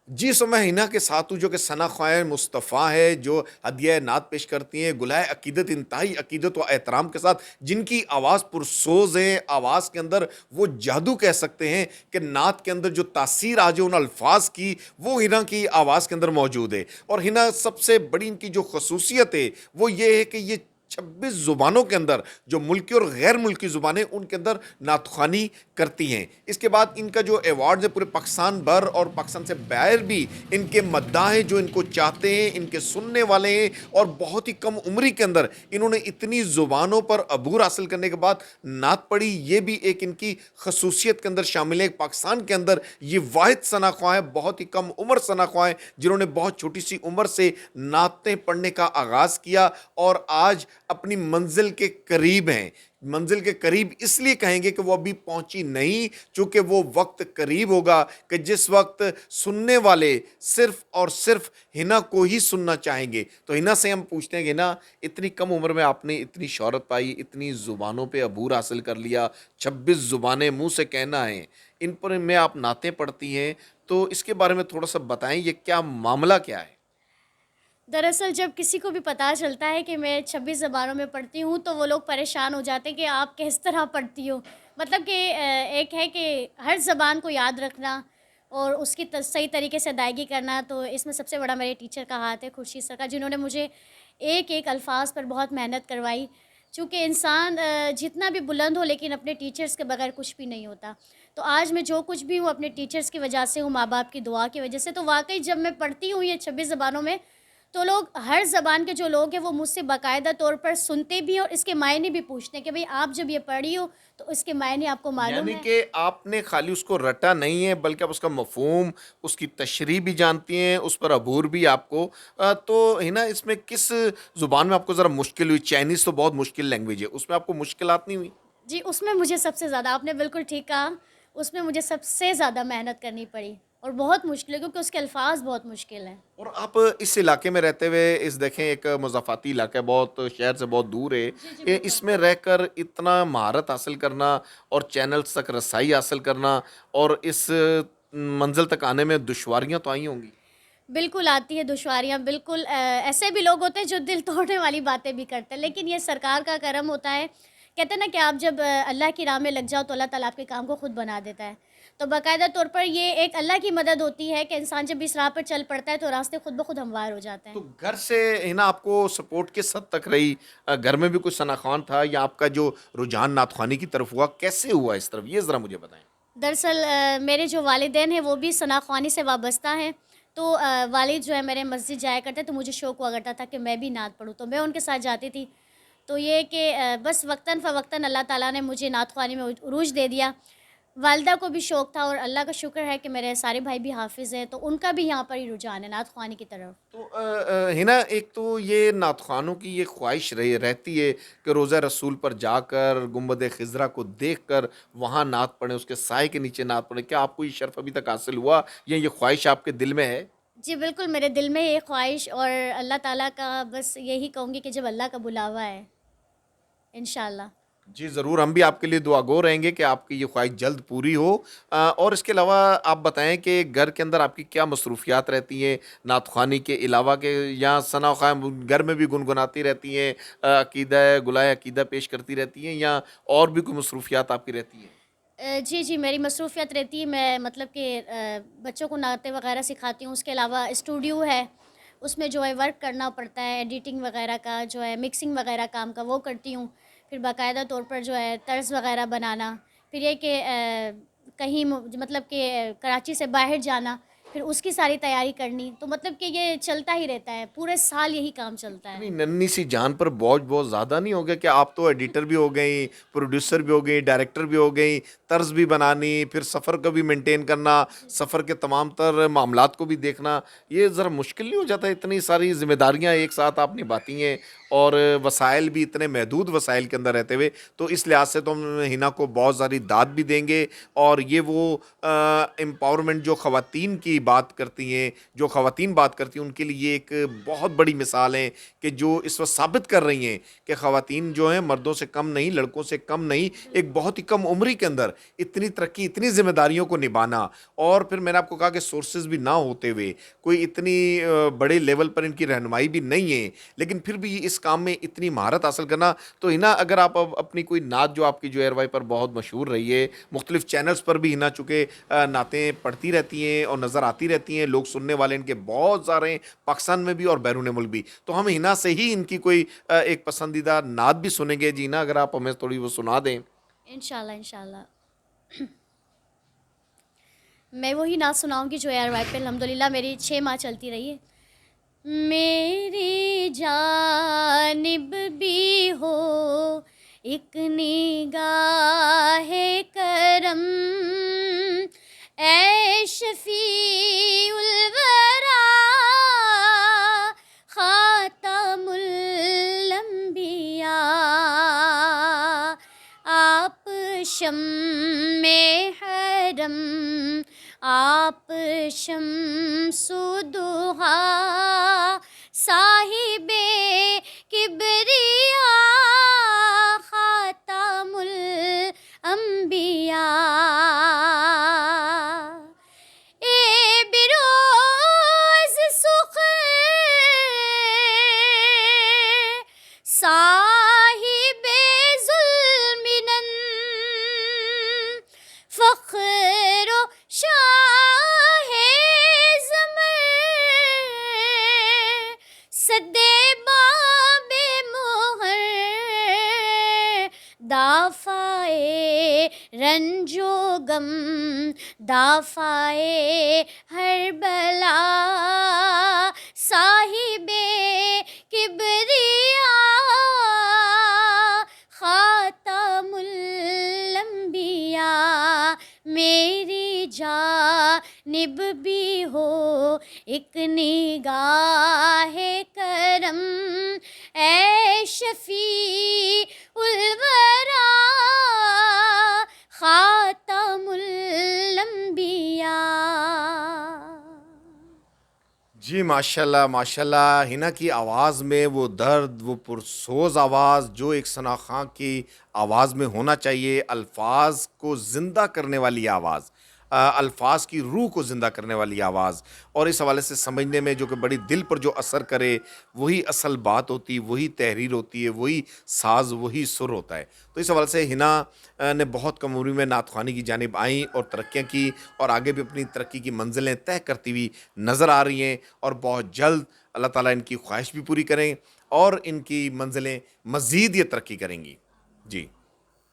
جی، سو میں حنا کے ساتھ ہوں جو کہ ثنا خواہ مصطفیٰ ہے، جو ہدیہ نعت پیش کرتی ہیں، گلہائے عقیدت انتہائی عقیدت و احترام کے ساتھ، جن کی آواز پرسوز ہے، آواز کے اندر وہ جادو کہہ سکتے ہیں کہ نعت کے اندر جو تاثیر آج ان الفاظ کی، وہ حنا کی آواز کے اندر موجود ہے۔ اور حنا سب سے بڑی ان کی جو خصوصیت ہے، وہ یہ ہے کہ یہ 26 زبانوں کے اندر جو ملکی اور غیر ملکی زبانیں ان کے اندر نعت خوانی کرتی ہیں۔ اس کے بعد ان کا جو ایوارڈز ہے پورے پاکستان بھر اور پاکستان سے باہر بھی ان کے مداح ہیں جو ان کو چاہتے ہیں، ان کے سننے والے ہیں، اور بہت ہی کم عمری کے اندر انہوں نے اتنی زبانوں پر عبور حاصل کرنے کے بعد نعت پڑھی، یہ بھی ایک ان کی خصوصیت کے اندر شامل ہے۔ پاکستان کے اندر یہ واحد ثنا خواہ ہے، بہت ہی کم عمر ثنا خواہ ہیں جنہوں نے بہت چھوٹی سی عمر سے نعتیں پڑھنے کا آغاز کیا اور آج اپنی منزل کے قریب ہیں۔ منزل کے قریب اس لیے کہیں گے کہ وہ ابھی پہنچی نہیں، چونکہ وہ وقت قریب ہوگا کہ جس وقت سننے والے صرف اور صرف حنا کو ہی سننا چاہیں گے۔ تو حنا سے ہم پوچھتے ہیں کہ حنا، اتنی کم عمر میں آپ نے اتنی شہرت پائی، اتنی زبانوں پہ عبور حاصل کر لیا، 26 زبانیں منہ سے کہنا ہے، ان پر میں آپ نعتیں پڑھتی ہیں، تو اس کے بارے میں تھوڑا سا بتائیں، یہ کیا معاملہ کیا ہے؟ دراصل جب کسی کو بھی پتہ چلتا ہے کہ میں 26 زبانوں میں پڑھتی ہوں تو وہ لوگ پریشان ہو جاتے ہیں کہ آپ کس طرح پڑھتی ہو؟ مطلب کہ ایک ہے کہ ہر زبان کو یاد رکھنا اور اس کی صحیح طریقے سے ادائیگی کرنا، تو اس میں سب سے بڑا میرے ٹیچر کا ہاتھ ہے، خورشید سر کا، جنہوں نے مجھے ایک ایک الفاظ پر بہت محنت کروائی۔ چونکہ انسان جتنا بھی بلند ہو لیکن اپنے ٹیچرز کے بغیر کچھ بھی نہیں ہوتا۔ تو آج میں جو کچھ بھی ہوں اپنے ٹیچرز کی وجہ سے ہوں، ماں باپ کی دعا کی وجہ سے۔ تو واقعی جب میں پڑھتی ہوں یہ 26 زبانوں میں، تو لوگ ہر زبان کے جو لوگ ہیں وہ مجھ سے باقاعدہ طور پر سنتے بھی ہیں اور اس کے معنی بھی پوچھتے ہیں کہ بھئی آپ جب یہ پڑھی ہو تو اس کے معنی آپ کو معلوم یعنی ہے؟ کہ آپ نے خالی اس کو رٹا نہیں ہے، بلکہ آپ اس کا مفہوم، اس کی تشریح بھی جانتی ہیں، اس پر عبور بھی آپ کو تو ہنا اس میں کس زبان میں آپ کو ذرا مشکل ہوئی؟ چائنیز تو بہت مشکل لینگویج ہے، اس میں آپ کو مشکلات نہیں ہوئی؟ جی، اس میں مجھے سب سے زیادہ، آپ نے بالکل ٹھیک کہا، اس میں مجھے سب سے زیادہ محنت کرنی پڑی اور بہت مشکل ہے کیونکہ اس کے الفاظ بہت مشکل ہیں۔ اور آپ اس علاقے میں رہتے ہوئے، اس دیکھیں ایک مضافاتی علاقہ ہے، بہت شہر سے بہت دور ہے، جی جی بالکل۔ اس میں رہ کر اتنا مہارت حاصل کرنا اور چینلز تک رسائی حاصل کرنا اور اس منزل تک آنے میں دشواریاں تو آئی ہوں گی؟ بالکل آتی ہے دشواریاں، بالکل ایسے بھی لوگ ہوتے ہیں جو دل توڑنے والی باتیں بھی کرتے ہیں، لیکن یہ سرکار کا کرم ہوتا ہے۔ کہتے ہیں نا کہ آپ جب اللہ کی راہ میں لگ جاؤ تو اللہ تعالیٰ آپ کے کام کو خود بنا دیتا ہے۔ تو باقاعدہ طور پر یہ ایک اللہ کی مدد ہوتی ہے کہ انسان جب اس راہ پر چل پڑتا ہے تو راستے خود بخود ہموار ہو جاتے ہیں۔ تو گھر سے نا آپ کو سپورٹ کس حد تک رہی؟ گھر میں بھی کوئی ثنا خوان تھا یا آپ کا جو رجحان نعت خوانی کی طرف ہوا، کیسے ہوا اس طرف، یہ ذرا مجھے بتائیں؟ دراصل میرے جو والدین ہیں وہ بھی ثنا خوانی سے وابستہ ہیں، تو والد جو ہے میرے مسجد جایا کرتے تو مجھے شوق ہوا کرتا تھا کہ میں بھی نعت پڑھوں، تو میں ان کے ساتھ جاتی تھی۔ تو یہ کہ بس وقتاً فوقتاً اللہ تعالیٰ نے مجھے نعت خوانی میں عروج دے دیا۔ والدہ کو بھی شوق تھا اور اللہ کا شکر ہے کہ میرے سارے بھائی بھی حافظ ہیں، تو ان کا بھی یہاں پر ہی رجحان ہے نعت خوانی کی طرف۔ تو ہنا ایک تو یہ نعت خوانوں کی یہ خواہش رہتی ہے کہ روضہ رسول پر جا کر گنبد خضرا کو دیکھ کر وہاں نعت پڑھیں، اس کے سائے کے نیچے نعت پڑھیں، کیا آپ کو یہ شرف ابھی تک حاصل ہوا یا یہ خواہش آپ کے دل میں ہے؟ جی بالکل، میرے دل میں یہ خواہش، اور اللہ تعالیٰ کا بس یہی کہوں گی کہ جب اللہ کا بلاوا ہے انشاءاللہ۔ جی ضرور، ہم بھی آپ کے لیے دعا گو رہیں گے کہ آپ کی یہ خواہش جلد پوری ہو۔ اور اس کے علاوہ آپ بتائیں کہ گھر کے اندر آپ کی کیا مصروفیات رہتی ہیں نعت خوانی کے علاوہ، کہ یا ثنا خواہ گھر میں بھی گنگناتی رہتی ہیں، عقیدہ گلائے عقیدہ پیش کرتی رہتی ہیں، یا اور بھی کوئی مصروفیات آپ کی رہتی ہیں؟ جی جی، میری مصروفیت رہتی ہے، میں مطلب کہ بچوں کو نعتیں وغیرہ سکھاتی ہوں، اس کے علاوہ اسٹوڈیو ہے، اس میں جو ہے ورک کرنا پڑتا ہے، ایڈیٹنگ وغیرہ کا جو ہے، مکسنگ وغیرہ کام کا وہ کرتی ہوں۔ پھر باقاعدہ طور پر جو ہے طرز وغیرہ بنانا، پھر یہ کہ کہیں مطلب کہ کراچی سے باہر جانا، پھر اس کی ساری تیاری کرنی، تو مطلب کہ یہ چلتا ہی رہتا ہے، پورے سال یہی کام چلتا ہے۔ اتنی ننھی سی جان پر بوجھ بہت زیادہ نہیں ہو گیا کہ آپ تو ایڈیٹر بھی ہو گئیں، پروڈیوسر بھی ہو گئی، ڈائریکٹر بھی ہو گئیں، طرز بھی بنانی، پھر سفر کو بھی مینٹین کرنا، سفر کے تمام تر معاملات کو بھی دیکھنا، یہ ذرا مشکل نہیں ہو جاتا؟ اتنی ساری ذمہ داریاں ایک ساتھ آپ نبھاتی ہیں اور وسائل بھی اتنے محدود وسائل کے اندر رہتے ہوئے، تو اس لحاظ سے تو ہم ہنا کو بہت ساری داد بھی دیں گے۔ اور یہ وہ امپاورمنٹ جو خواتین کی بات کرتی ہیں، جو خواتین بات کرتی ہیں، ان کے لیے یہ ایک بہت بڑی مثال ہے کہ جو اس وقت ثابت کر رہی ہیں کہ خواتین جو ہیں مردوں سے کم نہیں، لڑکوں سے کم نہیں، ایک بہت ہی کم عمری کے اندر اتنی ترقی، اتنی ذمہ داریوں کو نبھانا، اور پھر میں نے آپ کو کہا کہ سورسز بھی نہ ہوتے ہوئے، کوئی اتنی بڑے لیول پر ان کی رہنمائی بھی نہیں ہے، لیکن پھر بھی اس کام میں اتنی مہارت حاصل کرنا. تو ہنا اگر آپ اب اپنی کوئی نعت جو آپ کی جو ایئر وائی پر بہت مشہور رہی ہے، مختلف چینلز پر بھی ہنا چونکہ نعتیں پڑھتی رہتی ہیں اور نظر آتی رہتی ہیں، لوگ سننے والے ان کے بہت سارے ہیں، پاکستان میں بھی اور بیرون ملک بھی، تو ہم ہنا سے ہی ان کی کوئی ایک پسندیدہ نعت بھی سنیں گے. جی نا اگر آپ ہمیں تھوڑی وہ سنا دیں. انشاءاللہ انشاءاللہ میں وہی نعت سناؤں گی جو اے آر وائی پہ الحمدللہ میری 6 ماہ چلتی رہی ہے. میری جانب بھی ہو ایک نگاہ کرم، اے شفیع الورا خاتم الانبیاء، آپ شمع حرم، آپ شمس ضحا، صاحب کبریا خاتم الانبیاء. اے بروز سخن صاحب ظلمنن، فخر و شاہ زمر، صد باب مہر، دافع رنج و غم، دافع ہر بلا، صاحب کبریا خاتم الانبیاء. میری جانب بھی ہو ایک نگاہ کرم، اے شفیع الورا خاتم الانبیاء. جی ماشاءاللہ ماشاءاللہ، ہنا کی آواز میں وہ درد، وہ پرسوز آواز جو ایک ثنا خاں کی آواز میں ہونا چاہیے، الفاظ کو زندہ کرنے والی آواز، الفاظ کی روح کو زندہ کرنے والی آواز، اور اس حوالے سے سمجھنے میں جو کہ بڑی دل پر جو اثر کرے، وہی اصل بات ہوتی، وہی تحریر ہوتی ہے، وہی ساز، وہی سر ہوتا ہے. تو اس حوالے سے ہنا نے بہت کم عمری میں نعت خوانی کی جانب آئیں اور ترقیاں کی، اور آگے بھی اپنی ترقی کی منزلیں طے کرتی ہوئی نظر آ رہی ہیں، اور بہت جلد اللہ تعالیٰ ان کی خواہش بھی پوری کریں اور ان کی منزلیں مزید یہ ترقی کریں گی. جی